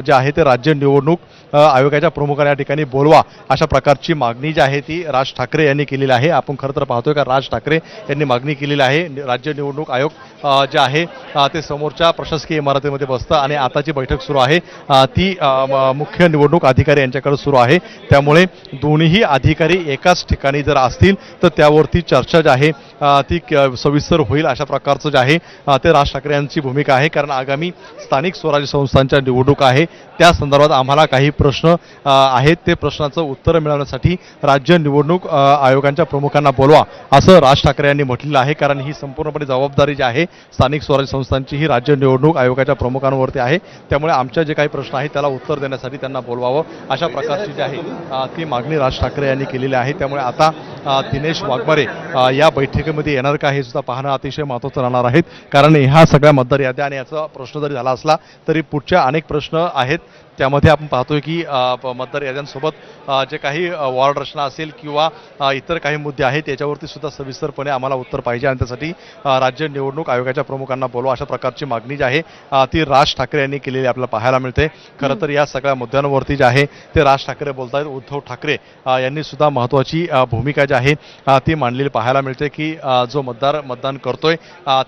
जे आहे ते राज्य निवडणूक आयोगाच्या प्रमुखांनी या ठिकाणी बोलवा अशा प्रकारची मागणी जी आहे ती राज ठाकरे यांनी केलेली आहे। आपण खरं तर पाहतोय का राज ठाकरे यांनी मागणी केलेली आहे। राज्य निवडणूक आयोग जे आहे ते समोरच्या प्रशासकीय इमारतीमध्ये बसतं आणि आताची बैठक सुरू आहे ती मुख्य निवडणूक अधिकारी यांच्याकडे सुरू आहे। त्यामुळे दोन्ही अधिकारी एकाच ठिकाणी जर असतील तर त्यावरती चर्चा जी आहे ती सविस्तर होईल अशा प्रकारचं जे आहे ते राज ठाकरे यांची भूमिका आहे। कारण आगामी स्थानिक स्वराज्य संस्थांच्या निवडणूक आहे त्या संदर्भात आम्हाला काही प्रश्न आहेत ते प्रश्नाचं उत्तर मिळवण्यासाठी राज्य निवडणूक आयोगाच्या प्रमुखांना बोलवा असं राज ठाकरे यांनी म्हटलेलं आहे। कारण ही संपूर्णपणे जबाबदारी जी आहे स्थानिक स्वराज्य संस्थांची ही राज्य निवडणूक आयोगाच्या प्रमुखांवरती आहे। त्यामुळे आमच्या जे काही प्रश्न आहेत त्याला उत्तर देण्यासाठी त्यांना बोलवावं अशा प्रकारची जी आहे ती मागणी राज ठाकरे यांनी केलेली आहे। त्यामुळे आता दिनेश वाघमारे या बैठकीमध्ये येणार का हे सुद्धा पाहणं अतिशय महत्त्वाचं राहणार आहे। कारण ह्या सगळ्या मतदार याद्या आणि याचा प्रश्न जरी झाला असला तरी पुढच्या अनेक प्रश्न आहेत त्यामध्ये आपण पाहतोय की मतदार याद्यांसोबत जे काही वॉर्ड रचना असेल किंवा इतर काही मुद्दे आहेत त्याच्यावरती सुद्धा सविस्तरपणे आम्हाला उत्तर पाहिजे आणि त्यासाठी राज्य निवडणूक आयोगाच्या प्रमुखांना बोलवा अशा प्रकारची मागणी जी आहे ती राज ठाकरे यांनी केलेली आपल्याला पाहायला मिळते। खरं तर या सगळ्या मुद्द्यांवरती जे आहे ते राज ठाकरे बोलतायत। उद्धव ठाकरे यांनी सुद्धा महत्त्वाची भूमिका जी आहे ती मांडलेली पाहायला मिळते की जो मतदार मतदान करतोय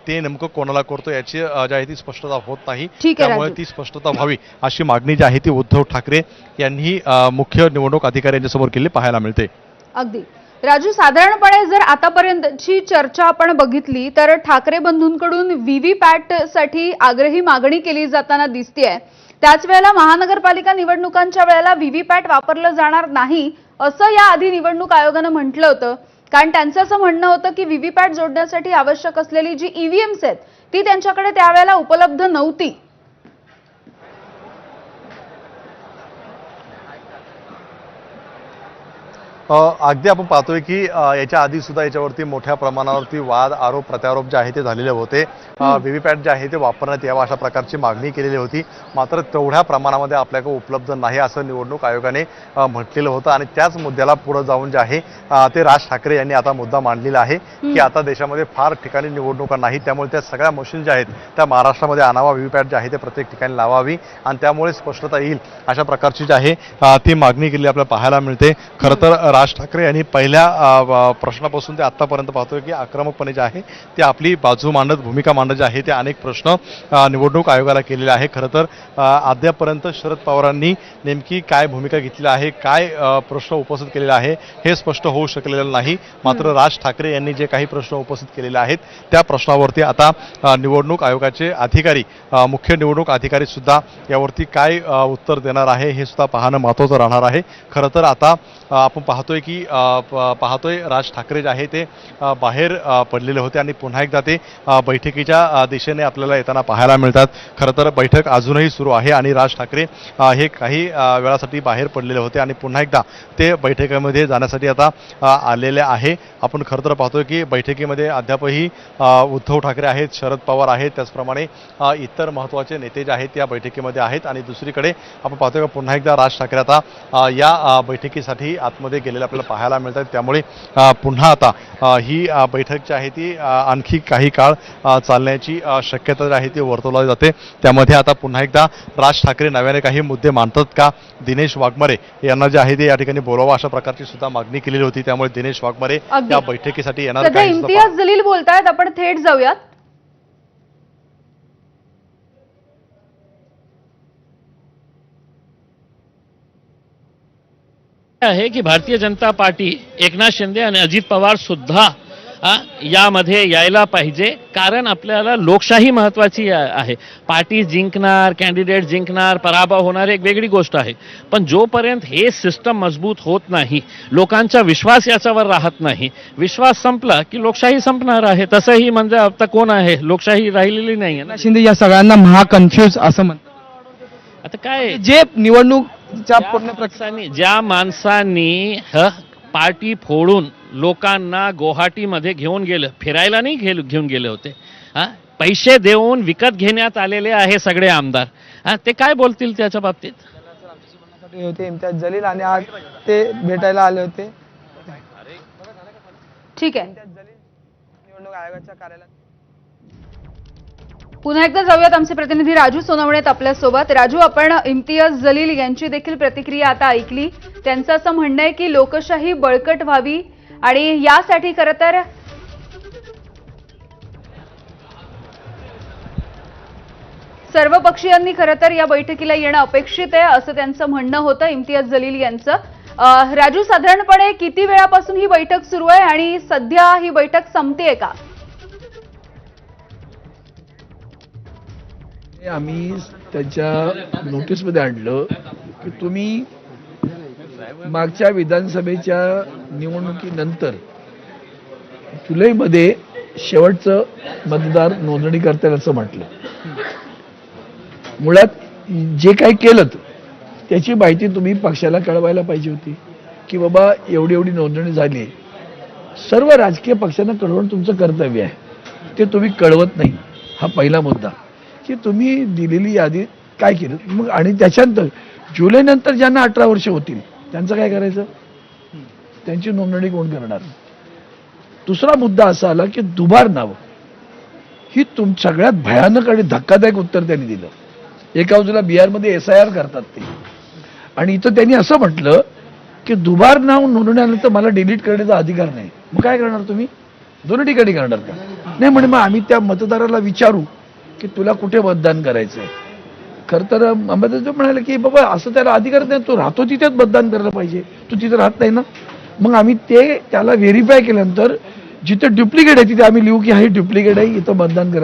ते नेमकं कोणाला करतोय याची जी आहे ती स्पष्टता होत नाही। त्यामुळे ती स्पष्टता व्हावी अशी मागणी जी आहे ती उद्धव ठाकरे यांनी मुख्य निवडणूक अधिकारी यांच्यासमोर केली पाहायला मिळते। अगदी राजू, साधारणपणे जर आतापर्यंतची चर्चा आपण बघितली तर ठाकरे बंधूंकडून व्हीव्हीपॅट साठी आग्रही मागणी केली जाताना दिसतेय। त्याच वेळेला महानगरपालिका निवडणुकांच्या वेळेला व्हीव्हीपॅट वापरलं जाणार नाही असं या आधी निवडणूक आयोगानं म्हटलं होतं। कारण त्यांचं असं म्हणणं होतं की व्हीव्हीपॅट जोडण्यासाठी आवश्यक असलेली जी ईव्हीएम्स आहेत ती त्यांच्याकडे त्यावेळेला उपलब्ध नव्हती। अगदी आपण पाहतोय की याच्या आधी सुद्धा याच्यावरती मोठ्या प्रमाणावरती वाद आरोप प्रत्यारोप जे आहे ते झालेले होते। व्हीव्हीपॅट जे आहे ते वापरण्यात यावं अशा प्रकारची मागणी केलेली होती। मात्र तेवढ्या प्रमाणामध्ये आपल्याकडे उपलब्ध नाही असं निवडणूक आयोगाने म्हटलेलं होतं आणि त्याच मुद्द्याला पुढे जाऊन जे आहे ते राज ठाकरे यांनी आता मुद्दा मांडलेला आहे की आता देशामध्ये फार ठिकाणी निवडणुका नाहीत त्यामुळे त्या सगळ्या मशीन ज्या आहेत त्या महाराष्ट्रामध्ये आणावा, व्हीव्हीपॅट जे आहे ते प्रत्येक ठिकाणी लावावी आणि त्यामुळे स्पष्टता येईल अशा प्रकारची जी आहे ती मागणी केलेली आपल्याला पाहायला मिळते। खरं तर राज ठाकरे यांनी पहिल्या प्रश्नापासून ते आतापर्यंत पाहतोय की आक्रमकपणे जे आहे ते आपली बाजू मांडत भूमिका मांडत जे आहे ते अनेक प्रश्न निवडणूक आयोगाला केलेले आहे। खरं तर अद्यापर्यंत शरद पवारांनी नेमकी काय भूमिका घेतली आहे, काय प्रश्न उपस्थित केलेला आहे हे स्पष्ट होऊ शकलेलं नाही। मात्र राज ठाकरे यांनी जे काही प्रश्न उपस्थित केलेले आहेत त्या प्रश्नावरती आता निवडणूक आयोगाचे अधिकारी मुख्य निवडणूक अधिकारी सुद्धा यावरती काय उत्तर देणार आहे हे सुद्धा पाहणं महत्त्वाचं राहणार आहे। खरं तर आता आपण पाहतोय की राज ठाकरे जे आहे ते बाहेर पडलेले होते आणि पुन्हा एकदा ते बैठकीच्या दिशेने आपल्याला येताना पाहायला मिळतात। खरं तर बैठक अजूनही सुरू आहे आणि राज ठाकरे हे काही वेळासाठी बाहेर पडलेले होते आणि पुन्हा एकदा ते बैठकीमध्ये जाण्यासाठी आता आलेले आहे। आपण खरं तर पाहतोय की बैठकीमध्ये अद्यापही उद्धव ठाकरे आहेत, शरद पवार आहेत, त्याचप्रमाणे इतर महत्त्वाचे नेते जे आहेत या बैठकीमध्ये आहेत आणि दुसरीकडे आपण पाहतोय की पुन्हा एकदा राज ठाकरे आता या बैठकीसाठी आतमध्ये गेलेले आपल्याला पाहायला मिळतात। त्यामुळे पुन्हा आता ही बैठक जी आहे ती आणखी काही काळ चालण्याची शक्यता जी आहे ती वर्तवली जाते। त्यामध्ये आता पुन्हा एकदा राज ठाकरे नव्याने काही मुद्दे मांडतात का, दिनेश वाघमारे यांना जे आहे ते या ठिकाणी बोलावं अशा प्रकारची सुद्धा मागणी केलेली होती। त्यामुळे दिनेश वाघमारे या बैठकीसाठी येणार का? इम्तियाज जलील बोलतायत, आपण थेट जाऊयात। आहे की भारतीय जनता पार्टी, एकनाथ शिंदे आणि अजित पवार सुद्धा यामध्ये यायला पाहिजे। कारण आपल्याला लोकशाही महत्त्वाची आहे। पार्टी जिंकणार, कॅन्डिडेट जिंकणार, पराभव होणार एक वेगळी गोष्ट आहे, पण जोपर्यंत हे सिस्टम मजबूत होत नाही, लोकांचा विश्वास याच्यावर राहत नाही, विश्वास संपला की लोकशाही संपणार आहे। तसंही म्हणजे आता कोण आहे, लोकशाही राहिलेली नाही आहे ना। शिंदे या सगळ्यांना महाकन्फ्यूज असं म्हणतात। आता काय जे निवडणूक ज्या माणसांनी पार्टी फोडून लोकांना गुवाहाटीमध्ये घेऊन गेलं, फिरायला नाही घेऊन गेले होते, पैसे देऊन विकत घेण्यात आलेले आहे सगळे आमदार, ते काय बोलतील त्याच्या बाबतीत? होते इम्तियाज जलील आणि आज ते भेटायला आले होते। ठीक आहे, निवडणूक आयोगाच्या कार्यालयात पुन्हा एकदा जाऊयात आमचे प्रतिनिधी राजू सोनवणे आपल्यासोबत. राजू, आपण इम्तियाज जलील यांची देखील प्रतिक्रिया आता ऐकली. त्यांचं असं म्हणणं आहे की लोकशाही बळकट व्हावी आणि यासाठी खरं तर सर्व पक्षीयांनी खरं तर या बैठकीला येणं अपेक्षित आहे, असं त्यांचं म्हणणं होतं इम्तियाज जलील यांचं. राजू, साधारणपणे किती वेळापासून ही बैठक सुरू आहे आणि सध्या ही बैठक संपतेय का? आम्ही त्यांच्या नोटीसमध्ये आणलं की तुम्ही मागच्या विधानसभेच्या निवडणुकीनंतर जुलैमध्ये शेवटचं मतदार नोंदणी करता येईल असं म्हटलं. मुळात जे काही केलं त्याची माहिती तुम्ही पक्षाला कळवायला पाहिजे होती की बाबा एवढी एवढी नोंदणी झाली. सर्व राजकीय पक्षांना कळवणं तुमचं कर्तव्य आहे, ते तुम्ही कळवत नाही. हा पहिला मुद्दा की तुम्ही दिलेली यादी काय केलं. मग आणि त्याच्यानंतर जुलैनंतर ज्यांना 18 वर्ष होतील त्यांचं काय करायचं, त्यांची नोंदणी कोण करणार. दुसरा मुद्दा असा आला की दुबार नावं ही सगळ्यात भयानक आणि धक्कादायक उत्तर त्यांनी दिलं. एका बाजूला बिहारमध्ये SIR करतात ते, आणि इथं त्यांनी असं म्हटलं की दुबार नाव नोंदवण्यानंतर मला डिलीट करण्याचा अधिकार नाही. मग काय करणार तुम्ही, दोन्ही ठिकाणी करणार का. नाही म्हणे मग आम्ही त्या मतदाराला विचारू की तुला कुठे मतदान करायचंय. खरं तर अंबादास म्हणाले की बाबा असं त्याला अधिकार नाही, तो राहतो तिथेच मतदान करायला पाहिजे, तू तिथे राहत नाही ना. मग आम्ही ते त्याला व्हेरीफाय केल्यानंतर जिथे डुप्लिकेट आहे तिथे आम्ही लिहू की हे डुप्लिकेट आहे, इथं मतदान करायचं.